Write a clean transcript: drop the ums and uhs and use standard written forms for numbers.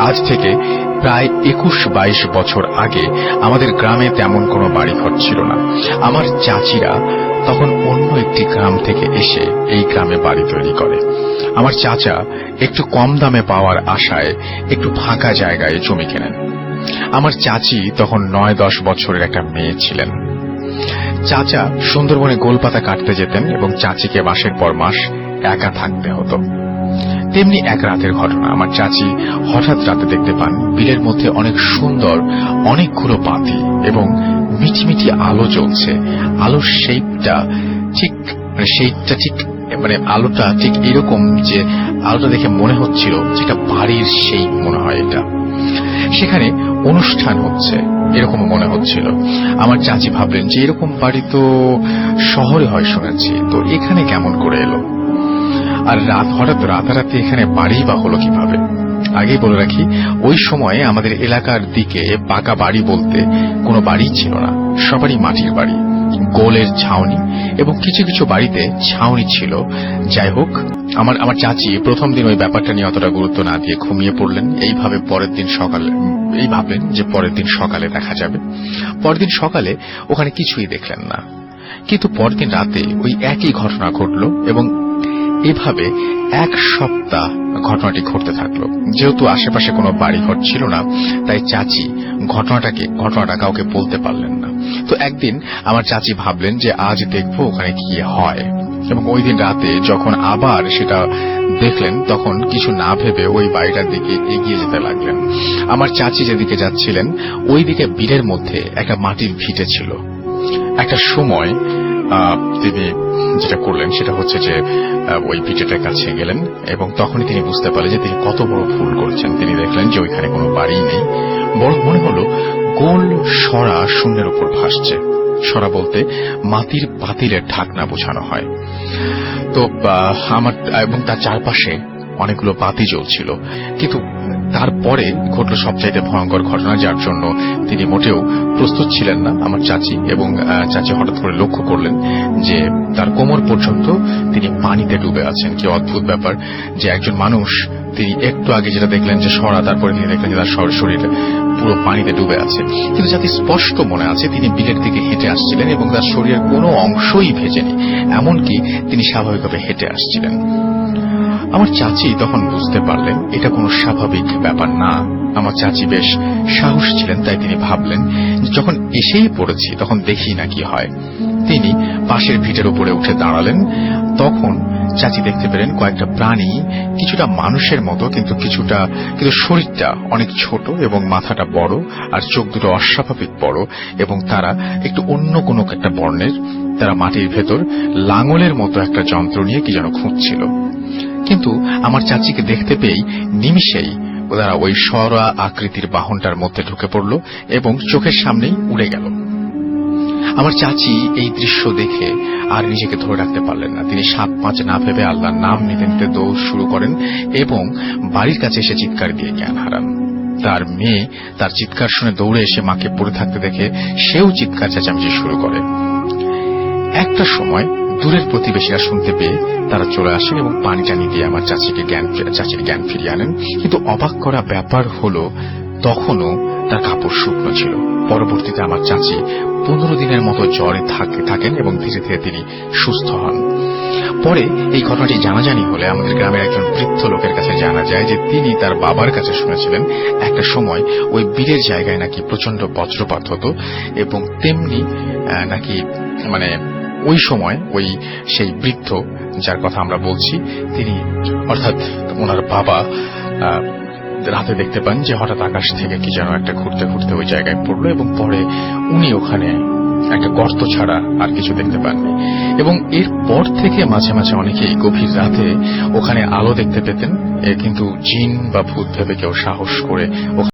আজ থেকে প্রায় 21-22 বছর আগে আমাদের গ্রামে তেমন কোনো বাড়িঘর ছিল না। আমার চাচিরা তখন অন্য একটি গ্রাম থেকে এসে এই গ্রামে বাড়ি তৈরি করে। আমার চাচা একটু কম দামে পাওয়ার আশায় একটু ফাঁকা জায়গায় জমি কেনেন। আমার চাচি তখন 9-10 বছরের একটা মেয়ে ছিলেন। চাচা সুন্দরবনে গোলপাতা কাটতে যেতেন এবং চাচিকে মাসের পর মাস একা থাকতে হতো। তেমনি এক রাতের ঘটনা, আমার চাচি হঠাৎ রাতে দেখতে পান বিলের মধ্যে অনেক সুন্দর অনেকগুলো বাতি এবং মিটিমিটি আলো জ্বলছে। আলোর শেপটা ঠিক আলোটা ঠিক এরকম যে আলোটা দেখে মনে হচ্ছিল যেটা বাড়ির সেই মনে হয় এটা সেখানে অনুষ্ঠান হচ্ছে এরকম মনে হচ্ছিল। আমার চাচি ভাবলেন যে এরকম বাড়ি তো শহরে হয় শুনেছি, তো এখানে কেমন করে এলো, আর হঠাৎ রাতারাতি এখানে বাড়ি বা হলো কিভাবে। আগেই বলে রাখি, ওই সময়ে আমাদের এলাকার দিকে পাকা বাড়ি বলতে কোনো বাড়ি ছিল না, সবারই মাটির বাড়ি, গোলের ছাউনি এবং কিছু কিছু বাড়িতে ছাউনি ছিল। যাই হোক, আমার চাচি প্রথম দিন ওই ব্যাপারটা নিয়ে অতটা গুরুত্ব না দিয়ে ঘুমিয়ে পড়লেন। ভাবলেন যে পরের দিন সকালে দেখা যাবে। পরের দিন সকালে ওখানে কিছুই দেখলেন না, কিন্তু পরের দিন রাতে ওই একই ঘটনা ঘটল এবং এভাবে 1 সপ্তাহ ঘটনাটি ঘটতে থাকলো। যেহেতু আশেপাশে কোনো বাড়িঘর ছিল না, তাই চাচি ঘটনাটা কাউকে বলতে পারলেন না। তো একদিন আমার চাচি ভাবলেন যে আজ দেখবো ওখানে কি হয়, এবং ওই দিন রাতে যখন আবার সেটা দেখলেন তখন কিছু না ভেবে ওই বাড়িটার দিকে এগিয়ে যেতে লাগলেন। আমার চাচি যেদিকে যাচ্ছিলেন ওই দিকে বিলের মধ্যে একটা মাটির ভিটে ছিল। একটা সময় তিনি যেটা করলেন সেটা হচ্ছে যে ওই ভিটেটার কাছে গেলেন এবং তখনই তিনি বুঝতে পারলেন যে তিনি কত বড় ভুল করেছেন। তিনি দেখলেন যে ওইখানে কোনো বাড়ি নেই, বরং মনে হলো গোল সরা শূন্যের উপর ভাসছে। সরা বলতে মাটির পাতিলের ঢাকনা বোঝানো হয়। তো এবং তার চারপাশে অনেকগুলো বাতি জ্বলছিল। কিন্তু তারপরে ঘটল সবচাইতে ভয়ঙ্কর ঘটনা, যার জন্য তিনি মোটেও প্রস্তুত ছিলেন না আমার চাচি। এবং চাচি হঠাৎ করে লক্ষ্য করলেন যে তার কোমর পর্যন্ত তিনি পানিতে ডুবে আছেন। কি অদ্ভুত ব্যাপার যে একজন মানুষ, তিনি একটু আগে যেটা দেখলেন যে সরা, তারপরে তিনি দেখলেন যে তার শরীর পুরো পানিতে ডুবে আছে। কিন্তু যাতে স্পষ্ট মনে আছে তিনি বিলের দিকে হেঁটে আসছিলেন এবং তার শরীরের কোনো অংশই ভেজেনি, এমনকি তিনি স্বাভাবিকভাবে হেঁটে আসছিলেন। আমার চাচি তখন বুঝতে পারলেন এটা কোনো স্বাভাবিক ব্যাপার না। আমার চাচি বেশ সাহস ছিলেন, তাই তিনি ভাবলেন যখন এসেই পড়েছি তখন দেখি না কি হয়। তিনি পাশের ভিটের উপরে উঠে দাঁড়ালেন। তখন চাচি দেখতে পেলেন কয়েকটা প্রাণী কিছুটা মানুষের মতো, কিন্তু শরীরটা অনেক ছোট এবং মাথাটা বড় আর চোখ দুটো অস্বাভাবিক বড়, এবং তারা একটু অন্য কোনো একটা বর্ণের। তারা মাটির ভেতর লাঙলের মতো একটা যন্ত্র নিয়ে কি যেন খুঁজছিল। কিন্তু আমার চাচিকে দেখতে পেয়েই নিমিষেই তারা ওই সরা আকৃতির বাহনটার মধ্যে ঢুকে পড়ল এবং চোখের সামনেই উড়ে গেল। আমার চাচি এই দৃশ্য দেখে আর নিজেকে ধরে রাখতে পারলেন না। তিনি 7-5 না ভেবে আল্লাহর নাম নিতে নিতে দৌড় শুরু করেন এবং বাড়ির কাছে এসে চিৎকার দিয়ে জ্ঞান হারান। তার মেয়ে তার চিৎকার শুনে দৌড়ে এসে মাকে পড়ে থাকতে দেখে সেও চিৎকার চেঁচামেচি শুরু করে। একটা সময় দূরের প্রতিবেশীরা শুনতে পেয়ে তারা চলে আসেন এবং পানি টানি দিয়ে আমার চাচির জ্ঞান ফিরিয়ে আনেন। কিন্তু অবাক করা ব্যাপার হলো তখনও তার কাপড় শুকনো ছিল। পরবর্তীতে আমার চাচি 15 দিনের মতো জ্বরে থাকেন এবং ধীরে ধীরে তিনি সুস্থ হন। পরে এই ঘটনাটি জানাজানি হলে আমাদের গ্রামের একজন বৃদ্ধ লোকের কাছে জানা যায় যে তিনি তার বাবার কাছে শুনেছিলেন একটা সময় ওই বিলের জায়গায় নাকি প্রচন্ড বজ্রপাত হতো, এবং তেমনি নাকি ওই সময় সেই বৃদ্ধ যার কথা আমরা বলছি তিনি, অর্থাৎ ওনার বাবা, রাতে দেখতে পান যে হঠাৎ আকাশ থেকে কি যেন একটা ঘুরতে ঘুরতে ওই জায়গায় পড়লো এবং পরে উনি ওখানে একটা গর্ত ছাড়া আর কিছু দেখতে পাননি। এবং এরপর থেকে মাঝে মাঝে অনেকেই গভীর রাতে ওখানে আলো দেখতে পেতেন, কিন্তু জিন বা ভূত ভেবে কেউ সাহস করে ওখানে